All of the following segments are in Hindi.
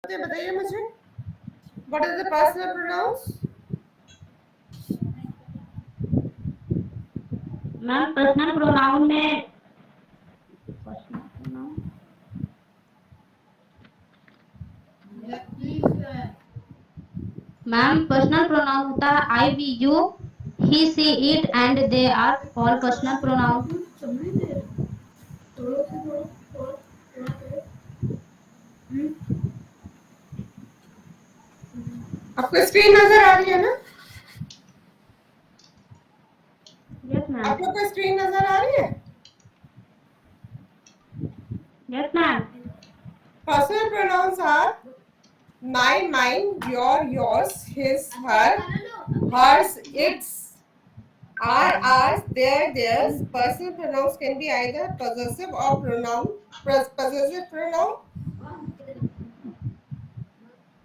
होते हैं बताइए मुझे। What is the personal pronouns? Ma'am personal pronoun में मैम पर्सनल प्रोनाउन होता है I we you he she it and they are all personal pronoun. आपको स्क्रीन नजर आ रही है ना? Yes ma'am. आप लोग को स्क्रीन नजर आ रही है? Yes ma'am. Personal pronouns are mine, mine, yours, his, her, hers, its, ours, theirs. Personal pronouns can be either possessive or pronoun. Possessive pronoun.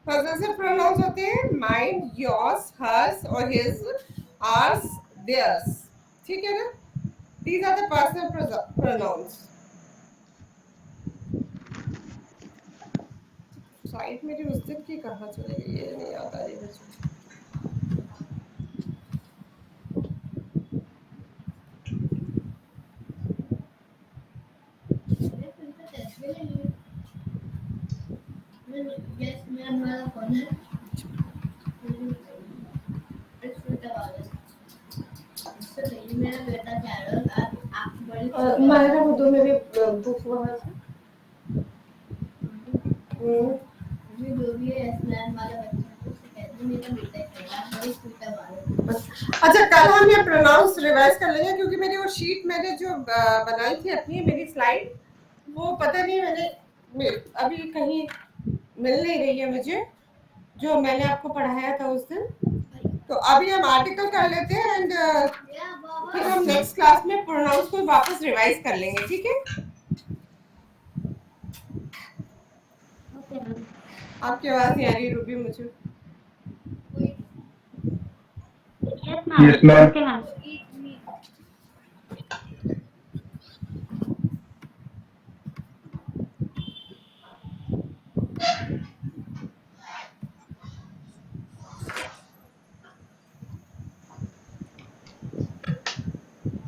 Possessive pronouns होते हैं mine, yours, hers और his, ours, theirs. ठीक है ना? These are the personal pronouns. Site मेरी उस दिन की कहाँ चली गई है, नहीं याद आ रही मुझे। मायरा वो दो मेरे बुक वहाँ से। अच्छा कल हम ये प्रोनाउंस रिवाइज कर लेंगे क्योंकि मेरी वो शीट मैंने जो बनाई थी अपनी मेरी स्लाइड वो पता नहीं मैंने अभी कहीं मिल नहीं रही है मुझे जो मैंने आपको पढ़ाया था उस दिन। तो अभी हम आर्टिकल कर लेते हैं एंड फिर हम नेक्स्ट क्लास में प्रोनाउंस को वापस रिवाइज कर लेंगे, ठीक है? आपकी आवाज नहीं आ रही रूबी मुझे। Yes ma'am. Okay ma'am.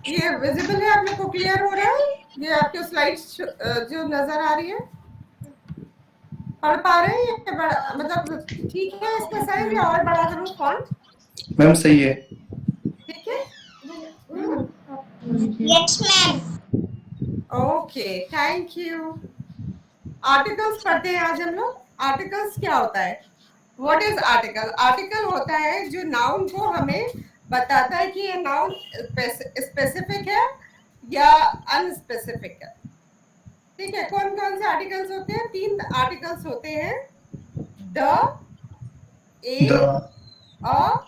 ये विजिबल है, आप लोग को क्लियर हो रहा है? ये आपके स्लाइड्स जो नजर आ रही है पढ़ पा रहे हैं? ये बड़ा मतलब ठीक है इसका साइज या और बड़ा करूं फॉन्ट? मैम सही है। ठीक है। Yes ma'am. Okay thank you. Articles पढ़ते हैं आज हम लोग। आर्टिकल्स क्या होता है? What is article? आर्टिकल होता है जो नाउन को हमें बताता है कि ये नाउन स्पेसिफिक है या अनस्पेसिफिक है। ठीक है, कौन कौन से आर्टिकल्स होते हैं? 3 आर्टिकल्स होते हैं, the, A, a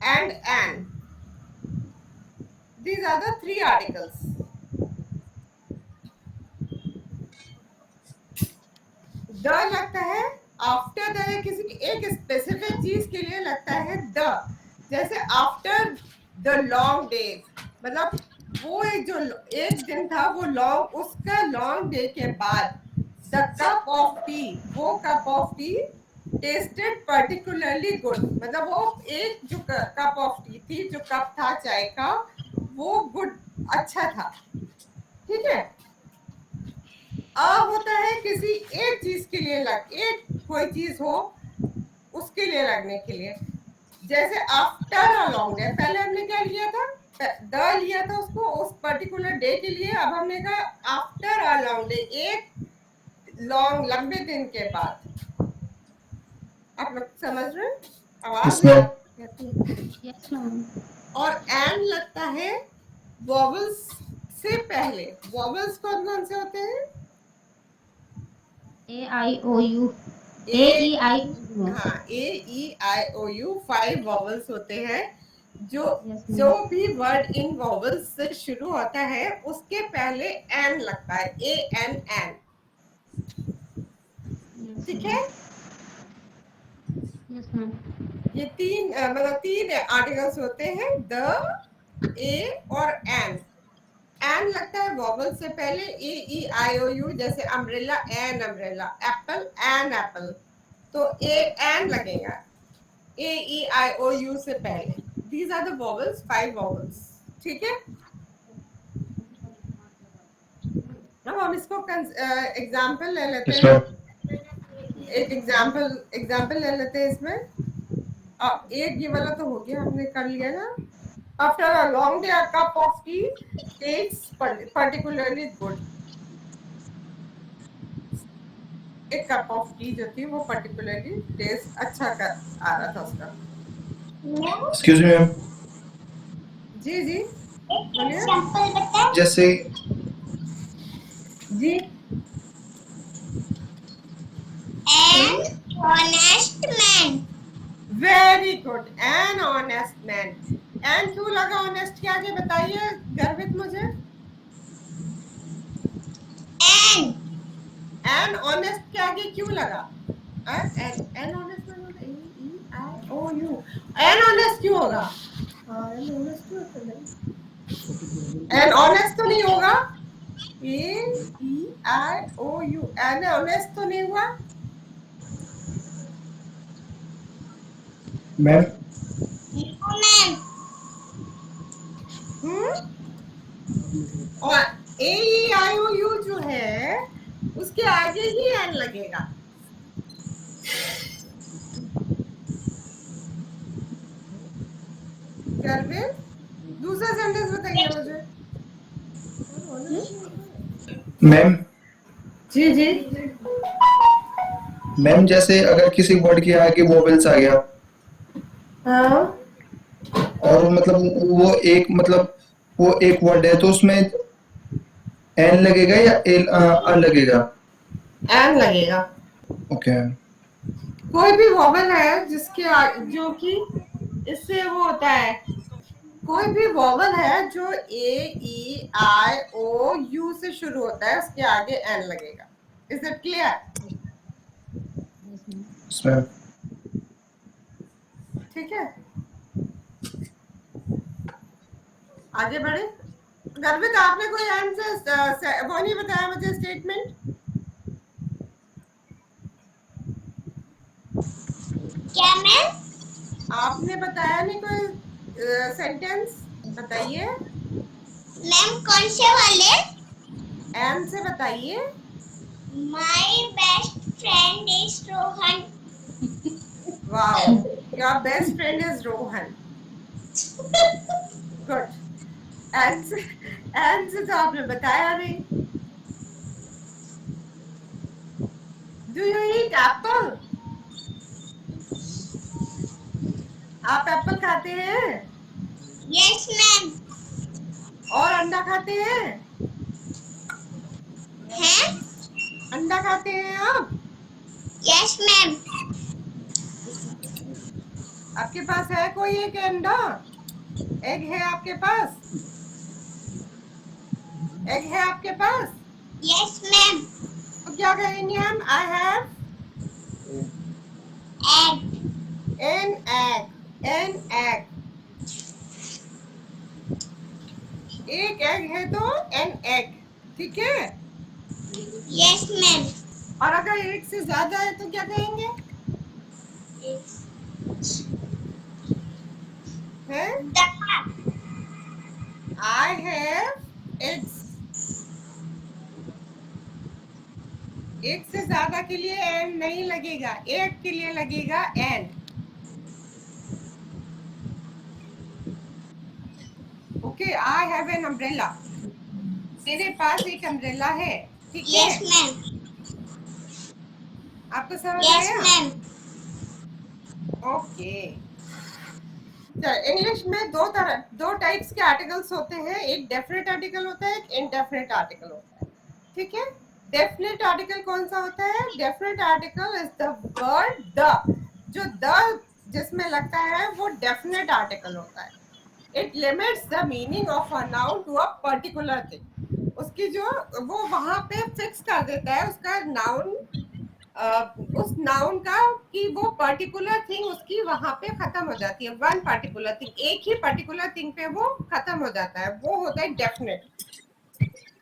and an. These are the 3 articles. The लगता है आफ्टर द या किसी एक स्पेसिफिक चीज के लिए लगता है द। जैसे आफ्टर द लॉन्ग डेज, मतलब वो एक जो एक दिन था वो लॉन्ग, उसका लॉन्ग डे के बाद द कप ऑफ टी, वो cup of T tested particularly good, मतलब वो एक जो कप ऑफ टी थी, जो कप था चाय का, वो गुड अच्छा था। ठीक है। होता है किसी एक चीज के लिए एक कोई चीज हो उसके लिए लगने के लिए। जैसे आफ्टर अ लॉन्ग डे, पहले हमने क्या लिया था? द लिया था उसको उस पर्टिकुलर डे के लिए। अब हमने कहा आफ्टर अ लॉन्ग डे, एक लॉन्ग लंबे दिन के बाद। आप लोग समझ रहे हैं? आवाज यस मैम। और एन लगता है वॉवल्स से पहले। वॉवल्स कौन कौन से होते हैं? ए आई ओ यू, ए ई आई, हाँ, ए E I O you 5 vowels होते हैं। जो Yes, जो भी वर्ड इन वॉवल्स से शुरू होता है उसके पहले एन लगता है, ए एन एन। ठीक है। Yes ma'am. ये 3 आर्टिकल्स होते हैं, द, ए और एन। एन लगता है वॉवल से पहले, A E I O U, जैसे umbrella an umbrella, apple an apple, तो ए एन लगेगा ए ई आई ओ यू से पहले। These are the vowels, 5 vowels, ठीक है। अब हम इसको एग्जाम्पल ले लेते हैं। एक एग्जाम्पल ले लेते हैं इसमें। एक ये वाला तो हो गया, हमने कर लिया ना। After a long day, a cup of tea tastes particularly good. एक कप ऑफ टी जो थी वो particularly टेस्ट अच्छा कर आ रहा था उसका। एक्सक्यूज मी मैम, जी जी बोलिए। एग्जांपल बताएं। जैसे जी, An honest man. Very good, an honest man. An क्यों लगा ऑनेस्ट के आगे, बताइए गर्वित मुझे। एन ऑनेस्ट के आगे क्यों लगा? एन ऑनेस्ट मैन होगा ए E I O you. An honest क्यों होगा? एन ऑनेस्ट क्यों होगा? एन ऑनेस्ट तो नहीं होगा। ए E I O you, an honest तो नहीं हुआ। Ma'am Man. और ए ई आई ओ यू जो है उसके आगे ही एन लगेगा। गर्वित, दूसरा सेंटेंस बताइए मुझे। मैम जी जी मैम जैसे अगर किसी वर्ड के आगे वोवेल्स आ गया हाँ, और मतलब वो एक वर्ड है, तो उसमें एन लगेगा या एल लगेगा? एन लगेगा। ओके कोई भी वॉवल है जिसके जो कि इससे वो होता है, कोई भी वॉवल है जो ए ई आई ओ यू से शुरू होता है उसके आगे एन लगेगा। Is it clear? मैम ठीक है, आगे बढ़े। गर्वित, आपने कोई आंसर वो नहीं बताया मुझे, स्टेटमेंट। क्या मैम? आपने बताया नहीं कोई सेंटेंस, बताइए। मैम कौन से वाले? एन से बताइए। My best friend is Rohan. Wow, your best friend is Rohan. Good. An से तो आपने बताया नहीं। Do you eat apple? आप एप्पल खाते हैं? Yes ma'am. और अंडा खाते हैं? हैं? अंडा खाते हैं आप? Yes ma'am. आपके पास है कोई एक अंडा? एग है आपके पास? एग है आपके पास? Yes ma'am. तो क्या कहेंगे हम? I have Egg. An egg, an egg. एक एग है तो एन एग, ठीक है। Yes ma'am. और अगर एक से ज्यादा है तो क्या कहेंगे? है Duck. I have eggs. एक से ज्यादा के लिए एन नहीं लगेगा, एक के लिए लगेगा an. Okay, I have an umbrella. तेरे पास एक अम्ब्रेला है, ठीक है। Yes ma'am. आपको समझ Yes आया? मैम। ओके। इंग्लिश में दो टाइप्स के आर्टिकल्स होते हैं, एक डेफिनेट आर्टिकल होता है, एक इनडेफिनेट आर्टिकल होता है, ठीक है। डेफिनेट आर्टिकल कौन सा होता है? Definite article is the word the, जो द जिसमें लगता है वो डेफिनेट आर्टिकल होता है। It limits the meaning of a noun to a particular thing. उसकी जो वो वहां पे फिक्स कर देता है उसका नाउन, उस नाउन का कि वो पर्टिकुलर थिंग उसकी वहां पे खत्म हो जाती है। वन पर्टिकुलर थिंग, एक ही पर्टिकुलर थिंग पे वो खत्म हो जाता है, वो होता है डेफिनेट।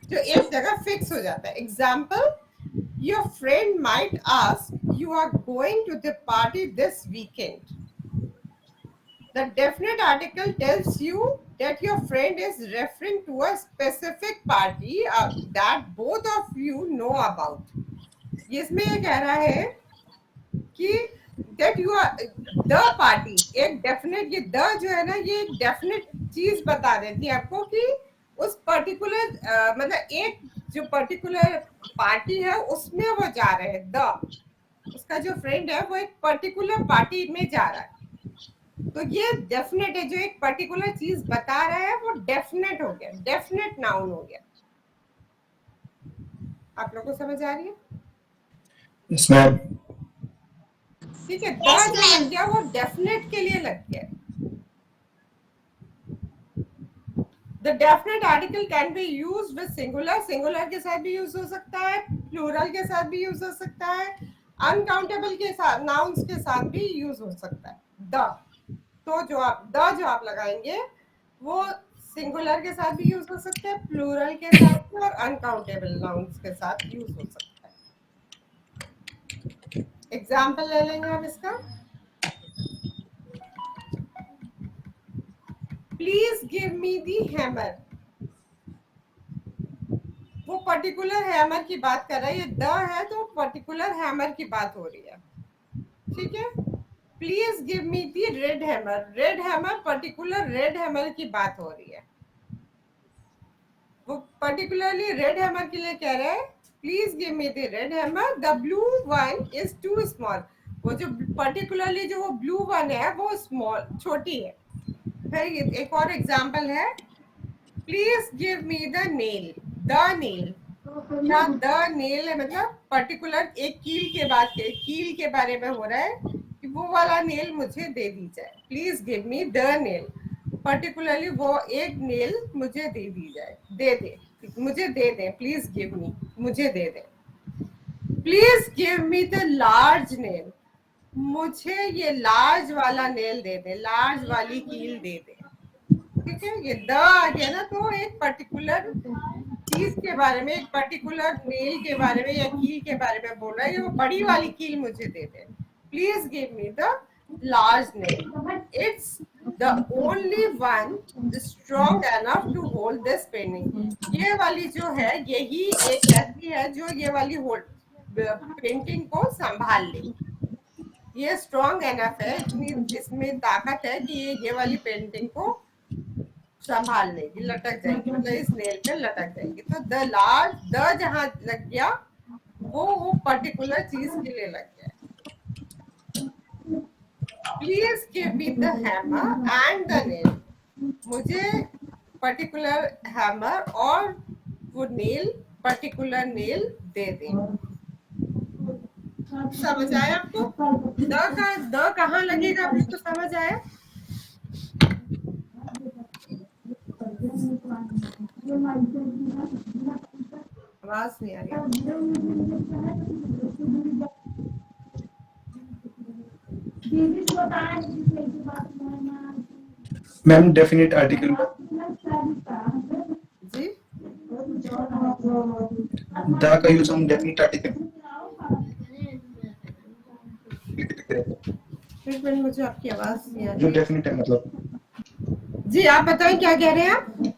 जो एक जगह फिक्स हो जाता है. Example, your friend might ask, you are going to the party this weekend. The definite article tells you that your friend is referring to a specific party that both of you know about. इसमें ये कह रहा है कि that you are the party, एक definite, ये the जो है ना, ये एक definite चीज बता देती है आपको कि उस पर्टिकुलर मतलब एक जो पर्टिकुलर पार्टी है उसमें वो जा रहे हैं. द उसका जो फ्रेंड है वो एक पर्टिकुलर पार्टी में जा रहा है. तो ये डेफिनेट है, जो एक पर्टिकुलर चीज बता रहा है वो डेफिनेट हो गया, डेफिनेट नाउन हो गया. आप लोगों को समझ आ रही है? Yes ma'am. ठीक है. Yes, द जो ma'am. लग गया वो डेफिनेट के लिए लग गया. The definite article can be used with singular, singular के साथ भी यूज हो सकता है, प्लूरल के साथ भी यूज हो सकता है, अनकाउंटेबल के साथ, नाउन्स के साथ भी यूज हो सकता है. द तो जो आप लगाएंगे वो सिंगुलर के साथ भी यूज हो सकता है, प्लूरल के साथ भी, और अनकाउंटेबल नाउन्स के साथ यूज हो सकता है. एग्जाम्पल ले लेंगे हम इसका. Please give me the hammer. वो पर्टिकुलर हैमर की बात कर रहा है. ये द है तो पर्टिकुलर हैमर की बात हो रही है. ठीक है. Please give me the red hammer. Red hammer particular red hammer की बात हो रही है. वो पर्टिकुलरली रेड हैमर के लिए कह रहा है please give me the red hammer. The blue one is too small. वो जो पर्टिकुलरली जो वो ब्लू वन है वो स्मॉल, छोटी है. फिर एक और एग्जांपल है. Please give me the nail. The nail, क्या द नेल है मतलब पर्टिकुलर एक कील के बारे में हो रहा है कि वो वाला नेल मुझे दे दी जाए. Please give me the nail, particularly वो एक नेल मुझे दे दी जाए, मुझे दे दे. प्लीज गिव मी, मुझे दे दे. Please give me the large nail, मुझे ये लार्ज वाला नेल दे दे, लार्ज वाली कील दे दे. ठीक है. ये द आ गया ना, तो एक पर्टिकुलर चीज के बारे में, एक पर्टिकुलर नेल के बारे में या कील के बारे में बोल रहा है. वो बड़ी वाली कील मुझे दे दे. Please give me the large nail. It's the only one strong enough to hold this painting. ये वाली जो है यही एक ऐसी है जो ये वाली पेंटिंग को संभाल ले. ये स्ट्रॉन्ग एनफ है, इतनी इसमें ताकत है कि ये वाली पेंटिंग को संभाल लेगी, लटक जाएगी, मतलब इस नेल पे लटक जाएगी. तो द लार्ज, द जहां लग गया वो पर्टिकुलर चीज के लिए लग गया. Please give me the hammer and the nail. मुझे पर्टिकुलर हैमर और वो नेल, पर्टिकुलर नेल दे दे. समझ आया आपको? द कहाँ लगेगा आपको तो समझ आया? आवाज नहीं आ रही. मैम डेफिनेट आर्टिकल जी द का यूज हम डेफिनेट आर्टिकल एक मिनट, मुझे आपकी आवाज नहीं आ जो रही. डेफिनेट है मतलब. जी आप बताएं क्या कह रहे हैं आप.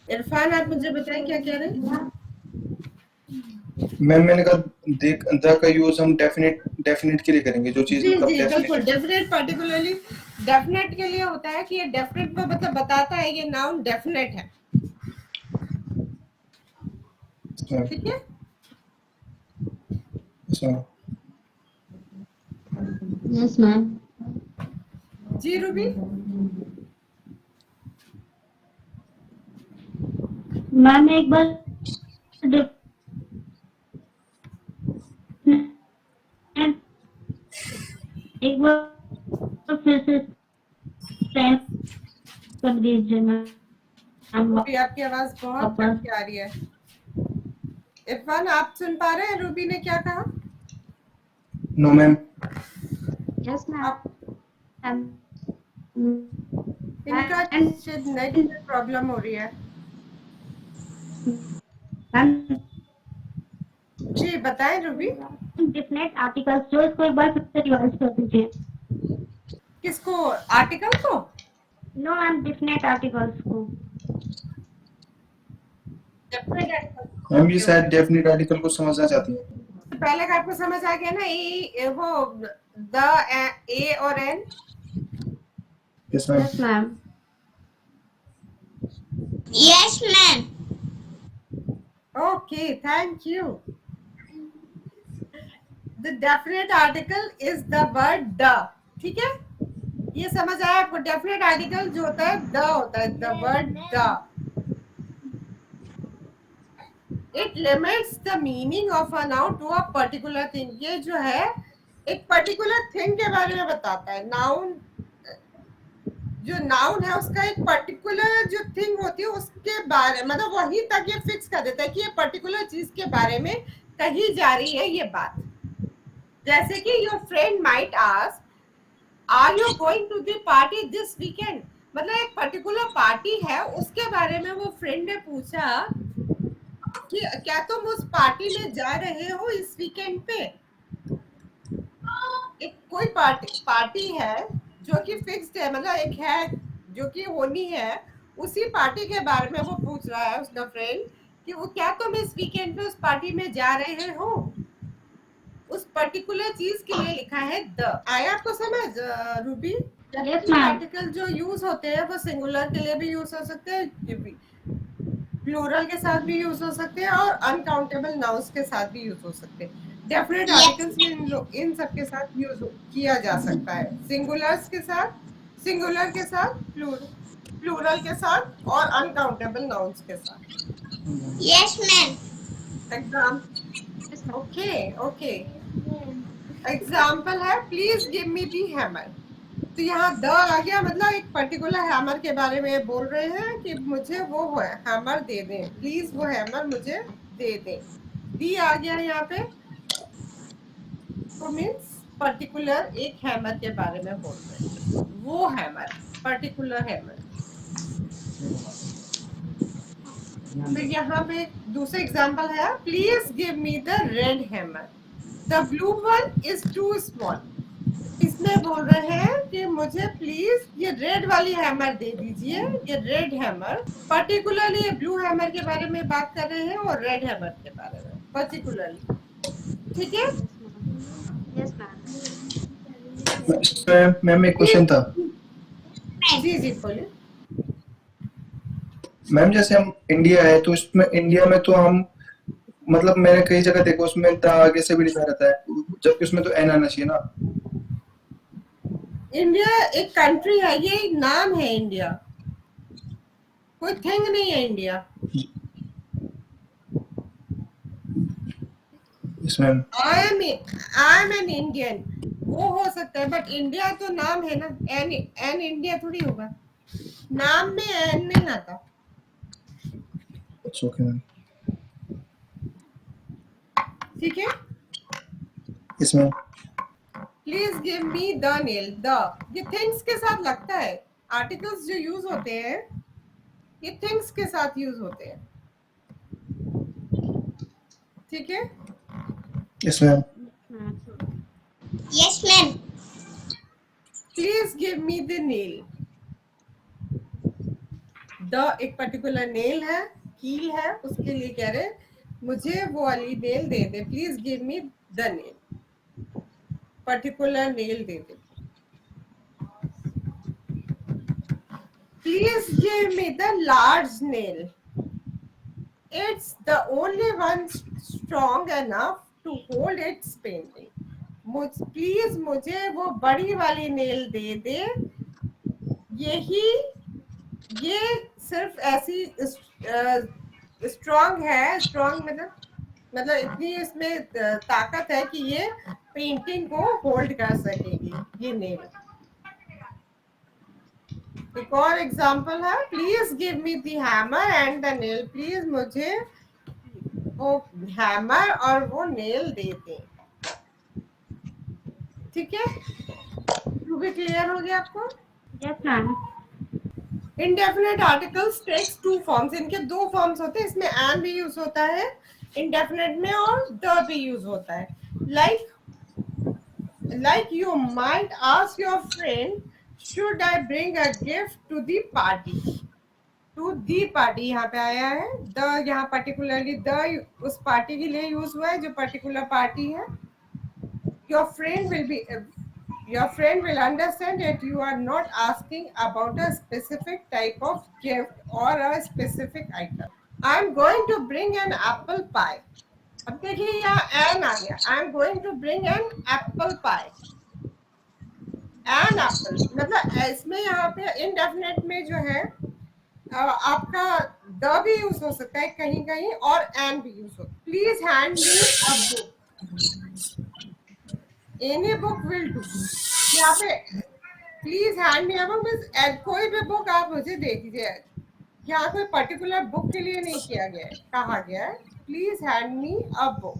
इरफान आप मुझे बताएं क्या कह रहे हैं. मैम मैंने कहा देख द का यूज हम डेफिनेट के लिए करेंगे जो चीज जी मतलब जी बिल्कुल. डेफिनेट. डेफिनेट पर्टिकुलरली डेफिनेट के लिए होता है कि ये डेफिनेट में मतलब बताता है ये नाउन डेफिनेट है. ठीक है. Yes ma'am. जी रूबी. मैम एक बार फिर से सेंड कर दीजिए मैम. रूबी आपकी आवाज बहुत कट के आ रही है. इरफान आप सुन पा रहे हैं रूबी ने क्या कहा? No ma'am. यस आप मैम. इनका शायद नेट में प्रॉब्लम हो रही है. मैम जी बताएं रूबी। डिफिनेट आर्टिकल्स जो इसको एक बार फिर से रिवाइज कर दीजिए। किसको? आर्टिकल को? नो मैम डिफिनेट आर्टिकल्स को। मैम ये शायद डेफिनेट आर्टिकल को समझना चाहती है। पहले का आपको समझ आ गया ना? वो द, ए और an. Yes ma'am. Yes ma'am. Yes, ma'am. Okay, thank you. The definite article is the word the. ठीक है, ये समझ आया आपको? डेफिनेट आर्टिकल जो होता है द होता है, the word the. It limits the meaning of a noun to a particular thing. ये जो है एक पर्टिकुलर थिंग के बारे में बताता है। नाउन, जो नाउन है उसका एक पर्टिकुलर जो थिंग होती है उसके बारे, मतलब वहीं तक ये फिक्स कर देता है कि ये पर्टिकुलर चीज के बारे में कही जा रही है ये बात। जैसे कि your friend might ask, are you going to the party this weekend? मतलब एक पर्टिकुलर पार्टी है, उसके बारे में वो फ्रेंड ने पूछा कि क्या तुम उस पार्टी में जा रहे हो इस वीकेंड पे? एक कोई पार्टी है जो कि फिक्स्ड है, मतलब एक है जो कि होनी है, उसी पार्टी के बारे में वो पूछ रहा है उसका फ्रेंड कि वो क्या तुम इस वीकेंड पे उस पार्टी में जा रहे हो? उस पर्टिकुलर चीज के लिए लिखा है द। आया आपको समझ रूबी? Yes ma'am. आर्टिकल जो यूज होते हैं वो सिंगुलर के लिए भी यूज हो सकते हैं, प्लूरल के साथ भी यूज हो सकते हैं और अनकाउंटेबल नाउन्स के साथ भी यूज हो सकते हैं। डेफिनेट Yes, आर्टिकल्स इन सब के साथ यूज किया जा सकता है। सिंगुलर्स के साथ, सिंगुलर के साथ, प्लूरल के साथ और अनकाउंटेबल नाउन्स के साथ। yes, ma'am. Exam, okay okay. Example है, please give me the hammer. तो यहाँ द आ गया, मतलब एक पर्टिकुलर हैमर के बारे में बोल रहे हैं कि मुझे वो हैमर दे दें, प्लीज वो हैमर मुझे दे दें। दी आ गया यहाँ पे, तो मीन्स पर्टिकुलर एक हैमर के बारे में बोल रहे हैं, वो हैमर, पर्टिकुलर हैमर। तो यहाँ पे दूसरा एग्जाम्पल है, please give me the red hammer, the blue one is too small. इसमें बोल रहे हैं कि मुझे प्लीज ये रेड वाली हैमर दे दीजिए, ये रेड हैमर। पर्टिकुलरली ये ब्लू हैमर के बारे में बात कर रहे हैं और रेड हैमर के बारे में पर्टिकुलरली। ठीक है, यस मैम। इसमें मैम एक क्वेश्चन था। जी जी बोलिए। मैम जैसे हम इंडिया है तो उसमें इंडिया में तो हम मतलब मैंने कई जगह देखा उसमें द आगे से भी लिखा रहता है, जबकि उसमें तो एन आना चाहिए ना। इंडिया एक कंट्री है, ये एक नाम है इंडिया, कोई थिंग नहीं है इंडिया। इसमें आई एम एन इंडियन, वो हो सकता है, बट इंडिया तो नाम है ना। एन इंडिया थोड़ी होगा, नाम में एन नहीं आता। It's okay ma'am. ठीक है, इसमें please give me the nail. The ये थिंग्स के साथ लगता है। आर्टिकल्स जो यूज होते हैं ये थिंग्स के साथ यूज होते हैं। ठीक है, इसमें Yes, ma'am. Please give me the nail. The एक पर्टिकुलर नेल है, कील है, उसके लिए कह रहे मुझे वो वाली नेल दे दे, please give me the nail, particular nail दे दे। Please give me the large nail, it's the only one strong enough to hold its painting. Please मुझे वो बड़ी वाली नेल दे दे, यही ये सिर्फ ऐसी स्ट्रॉन्ग है, स्ट्रॉन्ग मतलब इतनी इसमें ताकत है कि ये पेंटिंग को होल्ड कर सकेगी ये नेल। एक और एग्जांपल है, please give me the hammer and the nail. Please मुझे वो हैमर और वो नेल दे दें। ठीक है, टू भी क्लियर हो गया आपको? Yes ma'am. Indefinite articles takes two forms, इनके दो फॉर्म्स होते हैं, इसमें एन भी यूज होता है इंडेफिनेट में और द भी यूज होता है. Like you might ask your friend, should I bring a gift to the party? To the party यहाँ पे आया है, the यहाँ particularly the उस पार्टी के लिए यूज हुआ है जो particular पार्टी है. Your friend will understand that you are not asking about a specific type of gift or a specific item. I'm going to bring an apple pie. अब देखिए यहाँ एन आ गया. I'm going to bring an apple pie. An apple मतलब इसमें यहाँ पे इनडेफिनेट में जो है आपका द भी यूज हो सकता है कहीं कहीं और एन भी यूज हो. Please hand me a book. Any book will do. यहाँ पे please hand me a book means कोई भी बुक आप मुझे दे दीजिए. यहाँ कोई पर्टिकुलर बुक के लिए नहीं किया गया है, कहा गया है please hand me a book.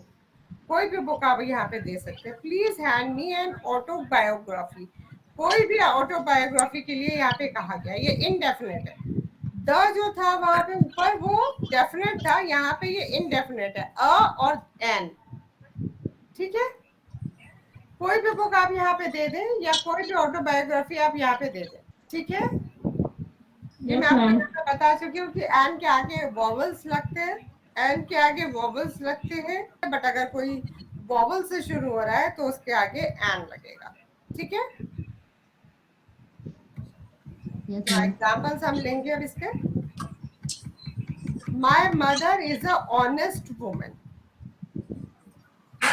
कोई भी बुक आप यहाँ पे दे सकते हैं. Please hand me an autobiography. कोई भी ऑटोबायोग्राफी के लिए यहाँ पे कहा गया. ये इनडेफिनेट है. द जो था वहां पे ऊपर वो डेफिनेट था, यहाँ पे ये इनडेफिनेट है अ और एन. ठीक है. कोई भी बुक आप यहाँ पे दे दें या कोई भी ऑटोबायोग्राफी आप यहाँ पे दे दें. ठीक है. ये मैं Yes, ma'am. आपको बता चुकी हूँ कि एन के आगे वॉवल्स लगते हैं. एन के आगे वॉवल्स लगते हैं, बट अगर कोई वॉवल से शुरू हो रहा है तो उसके आगे एन लगेगा. ठीक है. Yes, ma'am. एग्जाम्पल्स हम लेंगे अब इसके. My mother is a honest woman.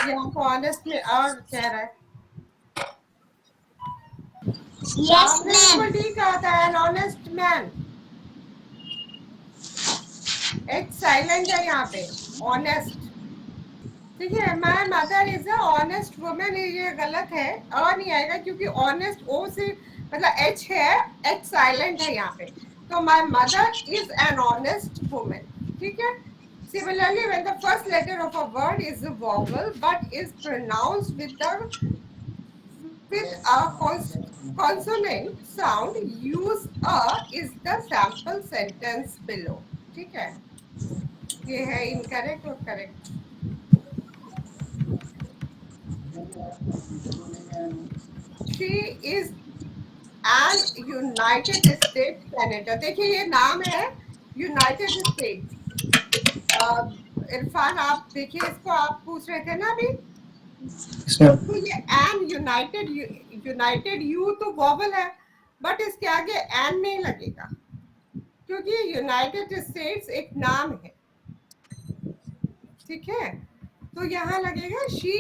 यहाँ को ऑनेस्ट में और कह रहा है. Yes, आपने ma'am. बिल्कुल ठीक कहा था. N honest man. एक साइलेंट है यहाँ पे. ऑनेस्ट. ठीक है. My mother is a honest woman. ये गलत है. नहीं आएगा क्योंकि ऑनेस्ट ओ से मतलब एच है. एच साइलेंट है यहाँ पे. तो my mother is an honest woman. ठीक है. Similarly, when the first letter of a word is a vowel but is pronounced with a consonant sound, use a is the sample sentence below. ठीक है. ये है इनकरेक्ट और correct. She is an United States senator. देखिए ये नाम है यूनाइटेड स्टेट्स. इरफान आप देखिए इसको. आप पूछ रहे थे ना अभी. तो ये एन यूनाइटेड यू तो वॉवल है बट इसके आगे एन नहीं लगेगा क्योंकि यूनाइटेड स्टेट्स एक नाम है. ठीक है. तो यहाँ लगेगा she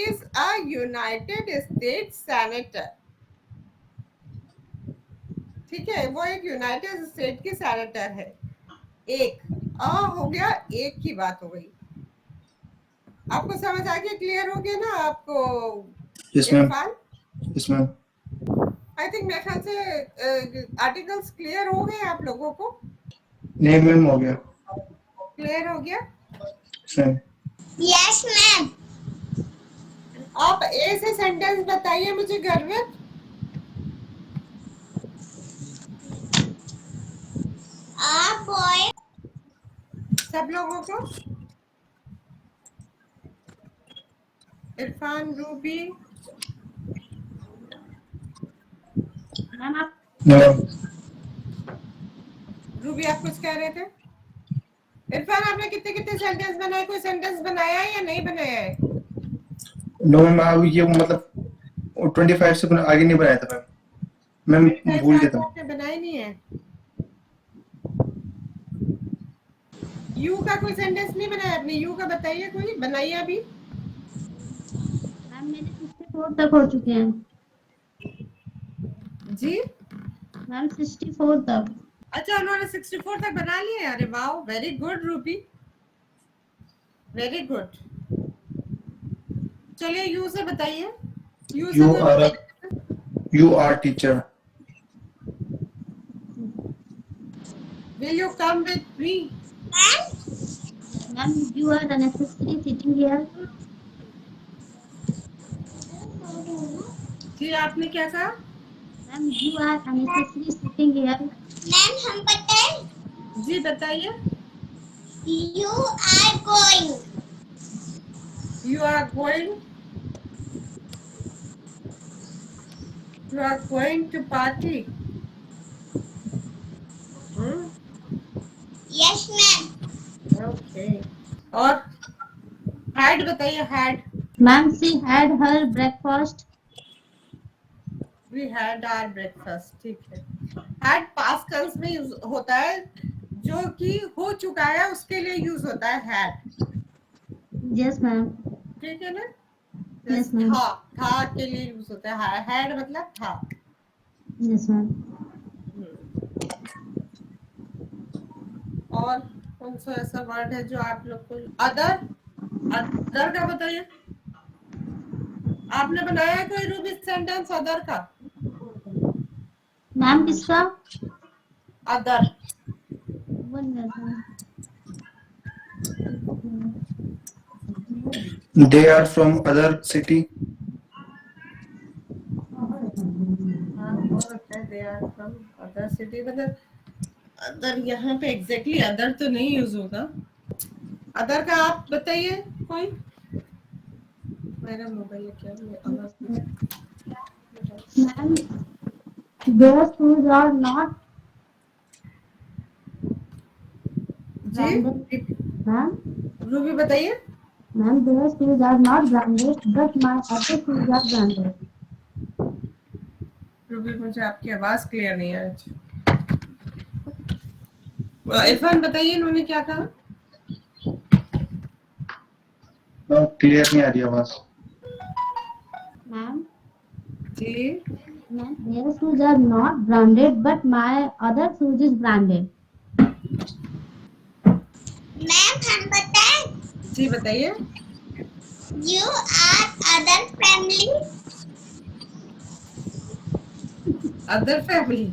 is a United states senator. ठीक है. वो एक यूनाइटेड स्टेट की सेनेटर है. एक हो गया. एक की बात हो गई. आपको समझ आ गया. क्लियर हो गया ना आपको. Yes ma'am. Irfan yes ma'am. I think मेरे ख्याल से आर्टिकल्स क्लियर हो गए आप लोगों को. नहीं मैम हो गया. क्लियर हो गया. Yes, ma'am. आप ए से सेंटेंस बताइए मुझे गर्वित. A boy. सब लोगों को. इरफान, रूबी. मैम आप रूबी आप कुछ कह रहे थे. इरफान आपने कितने कितने सेंटेंस बनाए. कोई सेंटेंस बनाया है या नहीं बनाया है. No ma'am. अब ये मतलब 25 से आगे नहीं बनाया था मैम. मैं भूल गया था. आपने बनाए नहीं है. यू का कोई सेंटेंस नहीं बनाया आपने. यू का बताइए. कोई बनाइए अभी. मैम मेरे 64 तक हो चुके हैं. जी. मैम 64 तक. अच्छा उन्होंने 64 तक बना लिए. अरे वाह. Very good Ruby. Very good. चलिए यू से बताइए. You are teacher. Will you come with me? Ma'am you are unnecessary sitting here. जी आपने क्या कहा. Ma'am you are unnecessary sitting here. Ma'am हम बताएं? जी बताइए। You are going. You are going. You are going to party. Yes ma'am. Okay. और had बताइए had. Ma'am, she had her breakfast. We had our breakfast. ठीक है। had past tense में यूज होता है, जो कि हो चुका है उसके लिए यूज होता है had। Yes, ma'am. ठीक है ना? Yes, ma'am. था के लिए यूज होता है had मतलब था। Yes, ma'am. और कौन सा ऐसा वर्ड है जो आप लोग को अदर का बताइए। आपने बनाया है कोई रूबी सेंटेंस अदर का? Ma'am, किसका? Other. One minute, ma'am. They are from other city. They are from other city, मतलब अदर यहाँ पे एग्जैक्टली अदर तो नहीं यूज होगा। अदर का आप बताइए कोई। मेरा मोबाइल क्या Ma'am, their shoes are not जी branded. Ma'am, रूबी बताइए। ma'am, their shoes are not branded, but my other shoes are branded. Ruby मुझे आपकी आवाज क्लियर नहीं है आज। इरफान बताइए इन्होंने क्या कहा? क्लियर नहीं आ रही आवाज। Ma'am, जी ma'am, their shoes are not branded, but my other shoes is branded. Ma'am हम बताएं? जी बताइए। You are other family. Other family.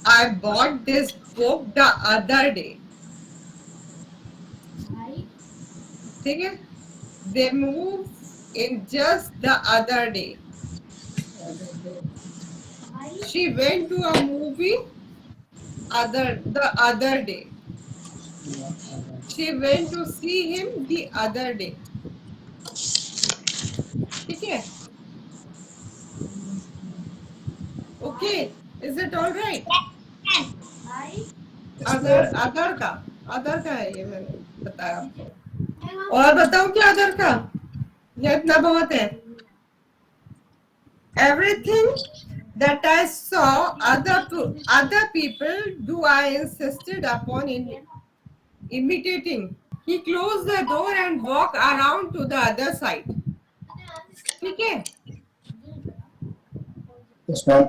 I bought this book the other day. ठीक है। They moved in just the other day. She went to a movie the other day. She went to see him the other day. ठीक है। Okay, is it all right? Other का है ये, मैंने बताया आपको। और बताऊं क्या अदर का? या इतना बहुत है? Everything that I saw other people do, I insisted upon imitating. He closed the door and walked around to the other side. ठीक है। Yes, ma'am.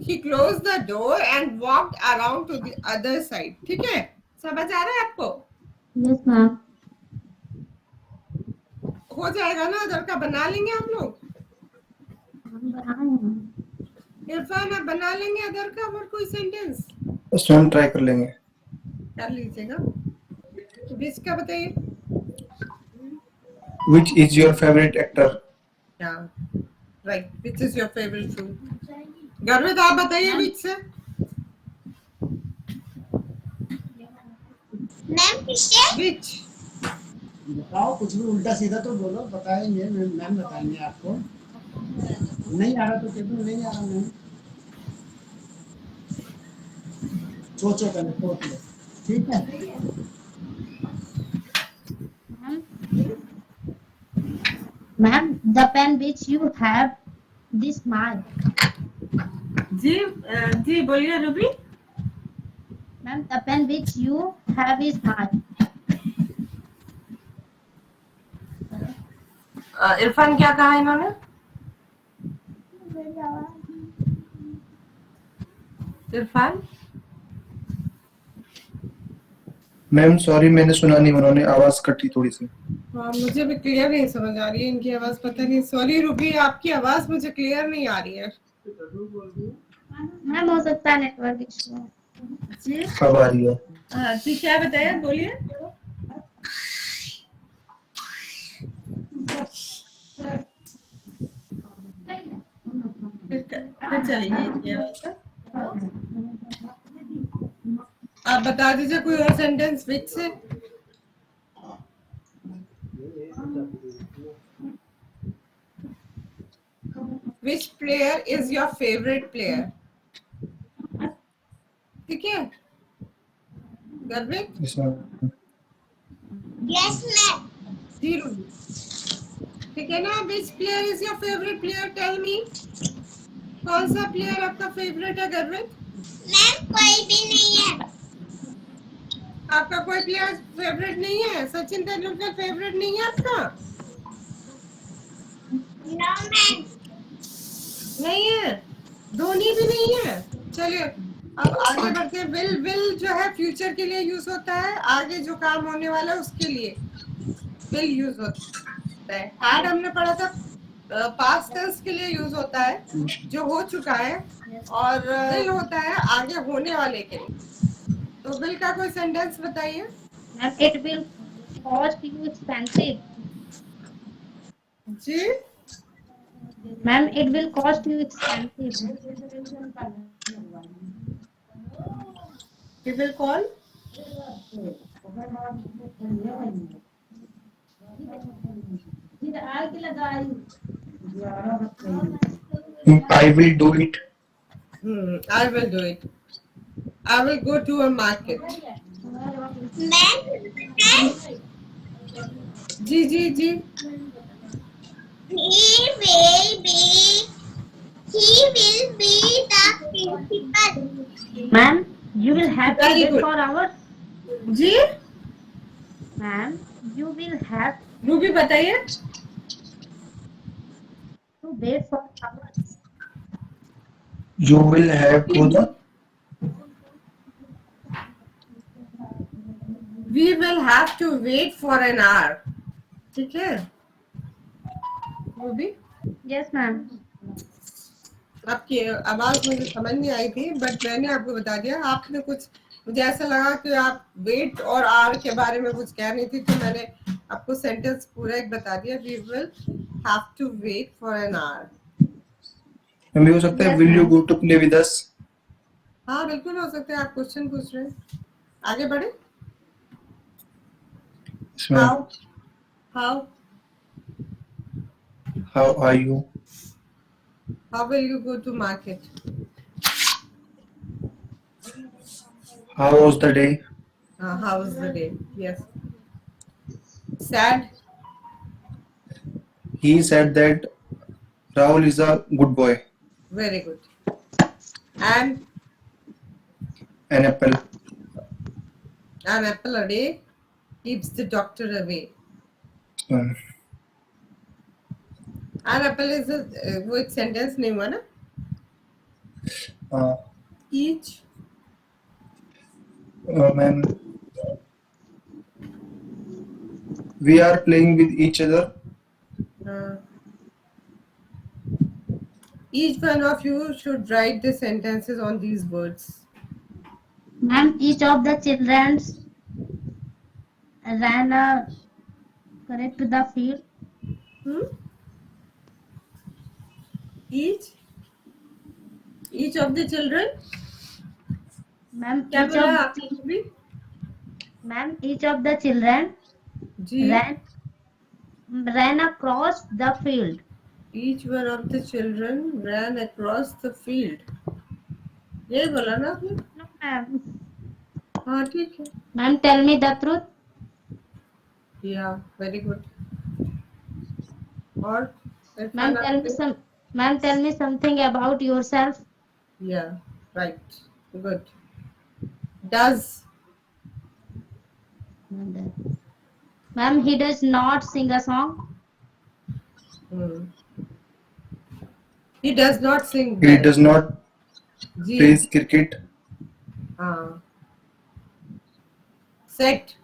He closed the door and walked around to the other side. ठीक है, समझ आ रहा है आपको? Yes, ma'am. हो जाएगा ना? अदर का बना लेंगे आप लोग? हम बना रहे हैं। इरफान आप बना लेंगे अदर का और कोई सेंटेंस? Yes, ma'am, ट्राई कर लेंगे। कर लीजिएगा। बीच का बताइए। Which is your favorite actor? Yeah, right. Which is your favorite food? गर्वित आप बताइए बीच से। मैम किससे? Which? बताओ, कुछ भी उल्टा सीधा तो बोलो, बताएंगे मैम बताएंगे आपको। नहीं आ रहा तो कह दो नहीं आ रहा मैम। सोचो पहले, सोच लो, ठीक है? Ma'am, the pen which you have this smile. जी बोलिए Ruby. Ma'am, the pen which you have is mine. Irfan क्या कहा इन्होंने? इरफान मैम सॉरी, मैंने सुना नहीं, उन्होंने आवाज कटी थोड़ी सी। हाँ, मुझे भी क्लियर नहीं समझ आ रही है इनकी आवाज। पता नहीं, सॉरी रूबी, आपकी आवाज मुझे क्लियर नहीं आ रही है। मैम हो सकता है नेटवर्क इशू। जी अब आ रही है। हाँ जी, क्या बताया? बोलिए। फिर चलेंगे ये वाला। आप बता दीजिए कोई और सेंटेंस विच से। विच player is your favourite player? ठीक है गर्वित इसमें Yes, ma'am. जीरो। ठीक है ना। Which player is your favourite player? Tell me, कौन सा प्लेयर आपका फेवरेट है गर्वित? मैम कोई भी नहीं है। आपका कोई प्लेयर फेवरेट नहीं है? सचिन तेंदुलकर फेवरेट नहीं है आपका? No, ma'am. नहीं है। धोनी भी नहीं है। चलिए अब आगे बढ़ते हैं। विल जो है फ्यूचर के लिए यूज होता है, आगे जो काम होने वाला है उसके लिए विल यूज होता है। हैड हमने पढ़ा था पास्ट टेंस के लिए यूज होता है जो हो चुका है, और विल होता है आगे होने वाले के लिए। तो विल का कोई सेंटेंस बताइए। Ma'am it will cost you expensive. जी ma'am it will cost you expensive. he will call I will do it. I will do it. I will go to a market. Ma'am जी जी जी he will be the principal. मैम you will have to Very wait good. for hours. जी ma'am you will have Ruby बताइए। to wait for hours. You will have to the We will have to wait for an hour. ठीक है रूबी। Yes ma'am. आपकी आवाज मुझे समझ नहीं आई थी, बट मैंने आपको बता दिया। आपने कुछ, मुझे ऐसा लगा कि आप वेट और आर के बारे में कुछ कह रही थी, तो मैंने आपको सेंटेंस पूरा एक बता दिया। We will have to wait for an hour. भी हो सकता है Yes, will you ma'am. go to play with us? हाँ बिल्कुल हो सकता है। आप क्वेश्चन पूछ रहे हैं, आगे बढ़े। इसमें how how how are you? How will you go to market? How was the day? How is the day? Yes. Said? He said that Rahul is a good boy. Very good. And An apple. an apple a day keeps the doctor away. Um, An apple is वो एक सेंटेंस नहीं हुआ ना। uh, Each ma'am, we are playing with each other. uh, each one of you should write the sentences on these words. Ma'am, each of the children ran correct to the field. Hmm? Each of the children. Ma'am, क्या each बोला of आपने भी? ma'am, each of the children ji ran across the field. each one of the children ran across the field. ये बोला ना आपने? No, ma'am. हाँ ठीक है। Ma'am, tell me the truth. Yeah, very good. और Ma'am, tell me something about yourself. Yeah, right. Good. Does. Ma'am, he does not sing a song. He does not sing He well. does not ji play cricket. हाँ। Set.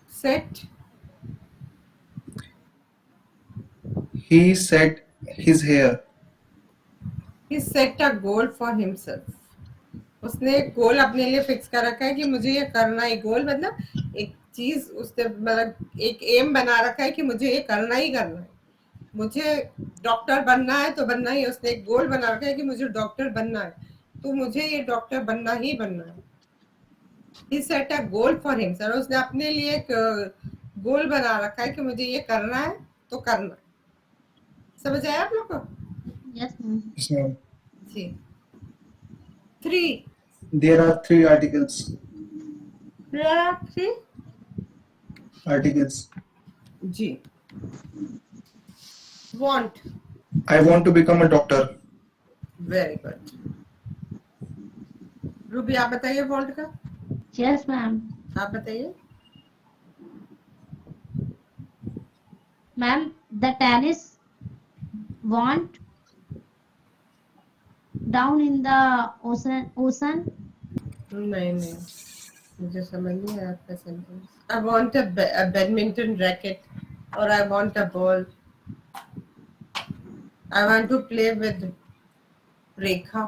Set. He set his hair. He set a goal for himself. उसने एक गोल अपने लिए फिक्स कर रखा है कि मुझे ये करना है। गोल मतलब एक चीज उसने मतलब एक एम बना रखा है कि मुझे ये करना ही करना है, मुझे डॉक्टर बनना है तो बनना ही है। उसने एक गोल बना रखा है कि मुझे डॉक्टर बनना है, तो मुझे ये डॉक्टर बनना ही बनना है। He set a goal for himself, उसने अपने लिए एक गोल बना रखा है कि मुझे ये करना है तो करना है। समझ आया आप लोग को? Yes, ma'am. Yes, ma'am. जी। 3 There are three articles. Articles. जी। Want, I want to become a doctor. Very good. Ruby आप बताइए want का, Yes, ma'am. आप बताइए। Ma'am, the tennis want down in the ocean. नहीं नहीं, मुझे समझ नहीं आया आपका sentence. I want a badminton racket और I want a ball. I want to play with Rekha,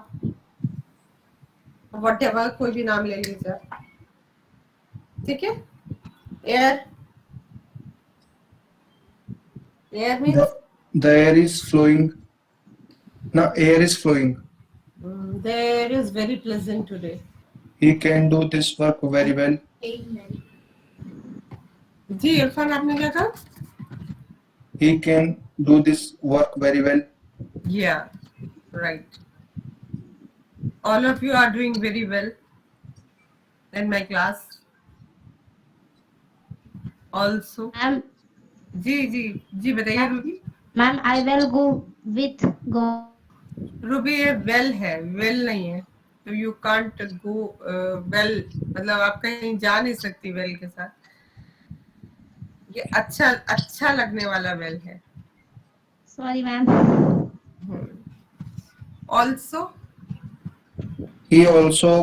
whatever, कोई भी नाम ले लीजिए आप। ठीक है। Air, air means The air is flowing. No, air is flowing. the air is very pleasant today. He can do this work very well. जी इरफान आपने क्या कहा? He can do this work very well. Yeah, right. All of you are doing very well in my class. Also, Ma'am, जी जी जी बताइए Ruby. ma'am, I will go with go. Ruby ये वेल है, वेल नहीं है, तो यू कांट गो वेल, मतलब आप कहीं जा नहीं सकती वेल के साथ। ये अच्छा अच्छा लगने वाला वेल है। Sorry, ma'am. Also, He also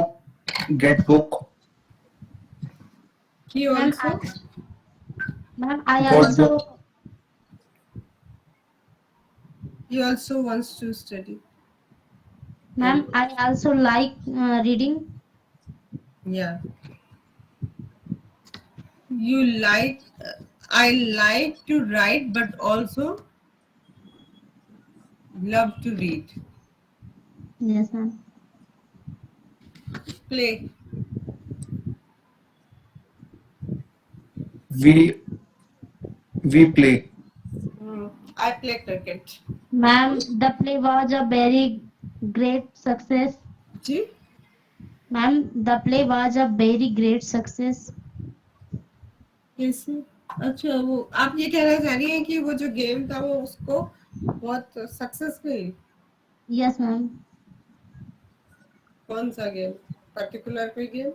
get book. He Ma'am, also, ma'am, I Got also, he also wants to study. ma'am, I also like reading. Yeah. You like, I like to write, but also love to read. Yes, ma'am. Play, We play. I play cricket. Ma'am, the play was a very great success. जी Ma'am, the play was a very great success. कैसे? अच्छा, वो आप ये कहना चाह रही हैं कि वो जो गेम था वो उसको बहुत सक्सेस मिली? Yes, ma'am. कौन सा गेम? पर्टिकुलर कोई गेम?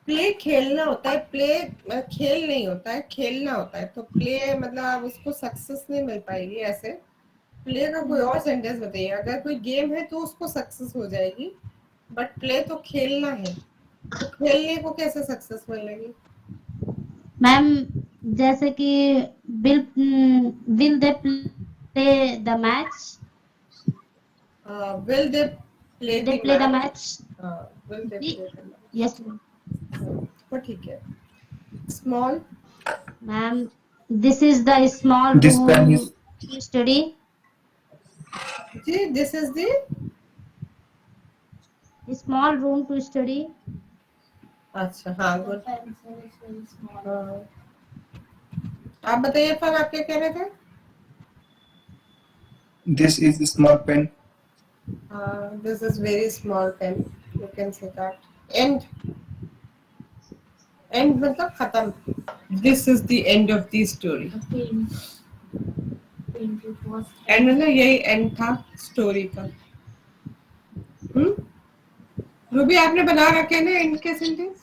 प्ले खेलना होता है, प्ले खेल नहीं होता है, खेलना होता है। तो प्ले मतलब आप उसको सक्सेस नहीं मिल पाएगी ऐसे। प्ले का कोई और सेंटेंस बताइए। अगर कोई गेम है तो उसको सक्सेस हो जाएगी, बट प्ले तो खेलना है, तो खेलने को कैसे सक्सेस मिलेगी? मैम जैसे कि will they play the match? Will they play They the play the match? match? Will they Ye- play the match? Yes, ma'am. तो ठीक है। Small, Ma'am, this is the small This pen room is to study. Ji this is the, Small room to study. अच्छा हाँ गुड। आप बताइए फिर आप क्या कह रहे थे? this is small pen. This is very small pen, you can say that. End, end मतलब खत्म। This is the end of the story. And मतलब यही एंड था स्टोरी का। रूबी आपने बना रखे ना एंड के सेंटेंस?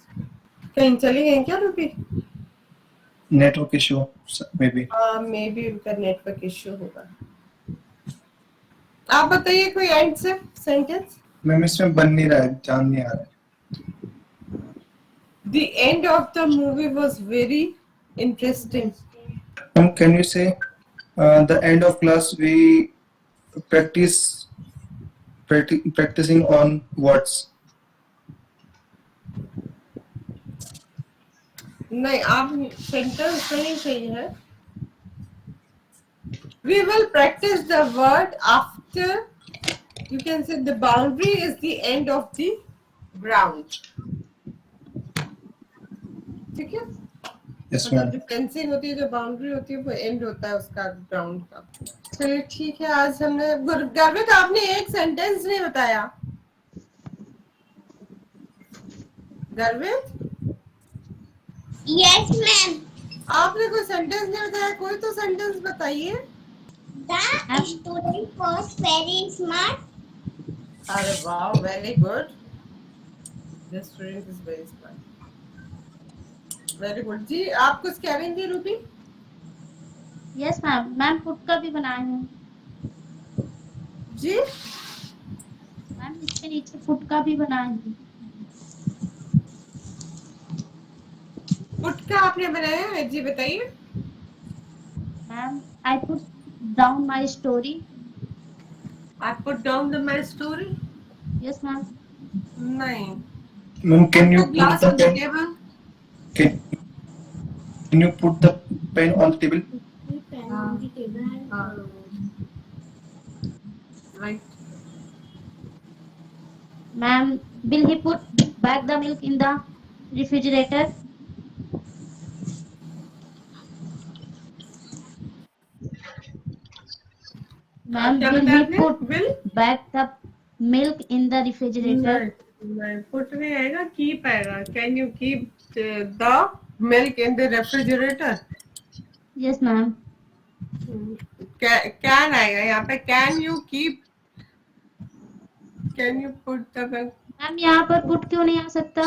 कहीं चली गई क्या Ruby? Network issue maybe. May be उनका नेटवर्क इश्यू होगा। आप बताइए कोई एंड से सेंटेंस। मैम इसमें बन नहीं रहा है, जान नहीं आ रहा है. The end of the movie was very interesting. Can you say the end of class we practice practicing on words. नहीं, आप सेंटेंस नहीं सही है. We will practice the word after. You can say the boundary is the end of the ground. ठीक है? Yes, मतलब ma'am. जो फेंसिंग होती है, जो बाउंड्री होती है, वो एंड होता है उसका ग्राउंड का. चलिए ठीक है. आज हमने गर्वित, आपने एक सेंटेंस नहीं बताया. गर्वित, Yes, ma'am. आपने कोई सेंटेंस नहीं बताया. कोई तो सेंटेंस बताइए. The student was very smart. अरे वाह, very good. The student is very smart. Very good. जी, आप कुछ कह रही थी Ruby? Yes ma'am. Ma'am put का भी बनाए हैं जी, मैम. इसके नीचे पुट का भी बनाए हैं. पुट का आपने बनाया है? जी बताइए. Ma'am I put down my story. I put down the my story. Yes ma'am. नहीं. Ma'am, can you Put the glass put on the the pen? table. Can you put the pen on the table? Right. Ma'am will he put back the milk in the refrigerator? Ma'am क्या will बताया he आपने? put Will? back the milk in the refrigerator? नहीं, put नहीं आएगा, keep आएगा. Can you keep the milk in the refrigerator? Yes ma'am. Can आएगा यहाँ पे. Can you keep? Can you put the milk? Ma'am यहाँ पर पुट क्यों नहीं आ सकता?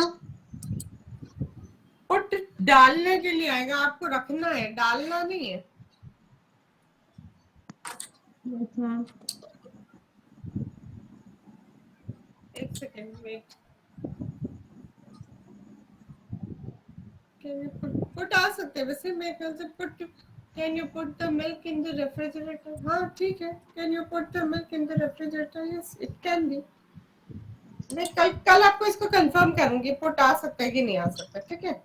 Put डालने के लिए आएगा. आपको रखना है, डालना नहीं है. Yes ma'am. एक second wait. Can you put आ सकते हैं वैसे. मेरे ख्याल से put. Can you put the milk in the refrigerator? हाँ ठीक है. Can you put the milk in the refrigerator? Yes, it can be. मैं कल आपको इसको कंफर्म करूंगी. पुट आ सकता है कि नहीं आ सकता. ठीक है.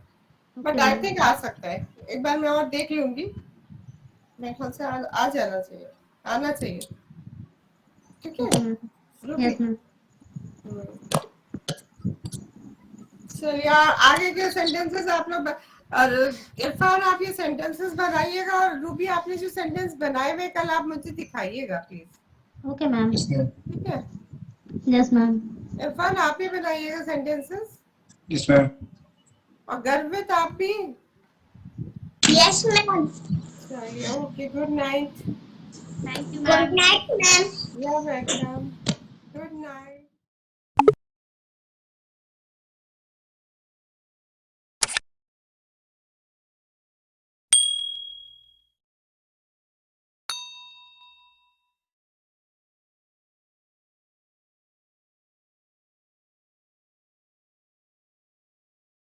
बट आई थिंक आ सकता है. एक बार मैं और देख लूंगी. मेरे ख्याल से आ जाना चाहिए. आना चाहिए. ठीक है. Yes ma'am. चलिए आगे के सेंटेंसेस आप लोग. और इरफान, आप ये सेंटेंसेस बनाइएगा. और रूबी, आपने जो सेंटेंस बनाए हुए कल आप मुझे दिखाइएगा please. Okay ma'am. Yes, ma'am. ठीक है. Yes ma'am. इरफान, आप ही बनाइएगा सेंटेंसेस. Yes, ma'am. और गर्वित, आप भी. Yes, ma'am. चलिए, okay. Good night. Thank you Good ma'am. night, ma'am. You are welcome. Good night.